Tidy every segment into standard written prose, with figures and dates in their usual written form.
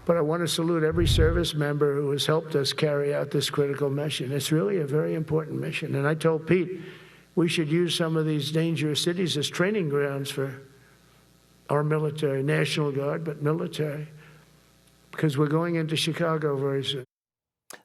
But I want to salute every service member who has helped us carry out this critical mission. It's really a very important mission. And I told Pete we should use some of these dangerous cities as training grounds for our military, National Guard, but military, because we're going into Chicago very soon.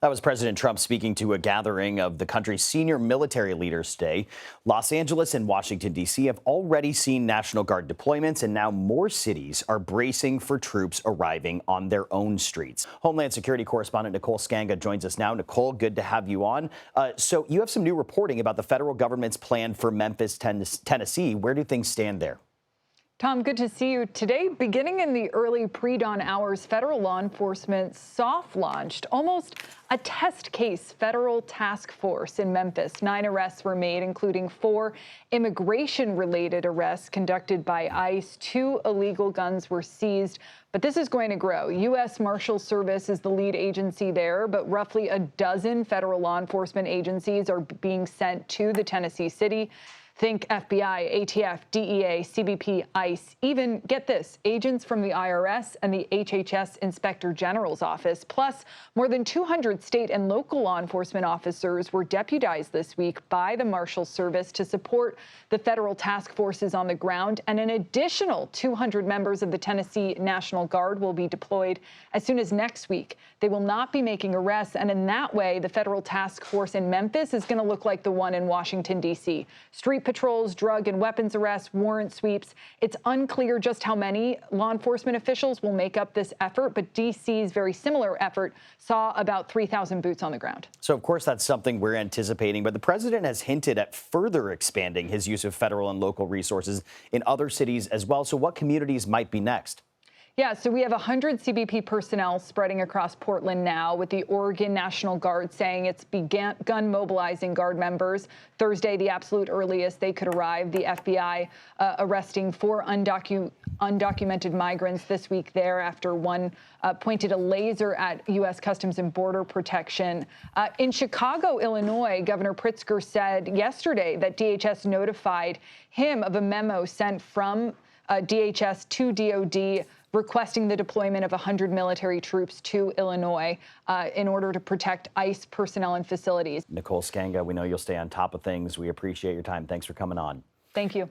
That was President Trump speaking to a gathering of the country's senior military leaders today. Los Angeles and Washington, D.C. have already seen National Guard deployments, and now more cities are bracing for troops arriving on their own streets. Homeland Security correspondent Nicole Sganga joins us now. Nicole, good to have you on. So you have some new reporting about the federal government's plan for Memphis, Tennessee. Where do things stand there? Tom, good to see you. Today, beginning in the early pre-dawn hours, federal law enforcement soft-launched almost a test case federal task force in Memphis. 9 arrests were made, including 4 immigration-related arrests conducted by ICE. 2 illegal guns were seized. But this is going to grow. U.S. Marshal Service is the lead agency there, but roughly a dozen federal law enforcement agencies are being sent to the Tennessee city. Think FBI, ATF, DEA, CBP, ICE, even, get this, agents from the IRS and the HHS Inspector General's office, plus more than 200 state and local law enforcement officers were deputized this week by the Marshal Service to support the federal task forces on the ground, and an additional 200 members of the Tennessee National Guard will be deployed as soon as next week. They will not be making arrests, and in that way, the federal task force in Memphis is going to look like the one in Washington, D.C. Street patrols, drug and weapons arrests, warrant sweeps. It's unclear just how many law enforcement officials will make up this effort, but D.C.'s very similar effort saw about 3,000 boots on the ground. So, of course, that's something we're anticipating, but the president has hinted at further expanding his use of federal and local resources in other cities as well. So what communities might be next? Yeah, so we have 100 CBP personnel spreading across Portland now, with the Oregon National Guard saying it's begun mobilizing Guard members. Thursday, the absolute earliest they could arrive. The FBI arresting 4 undocumented migrants this week there after one pointed a laser at U.S. Customs and Border Protection. In Chicago, Illinois, Governor Pritzker said yesterday that DHS notified him of a memo sent from DHS to DOD requesting the deployment of 100 military troops to Illinois in order to protect ICE personnel and facilities. Nicole Sganga, we know you'll stay on top of things. We appreciate your time. Thanks for coming on. Thank you.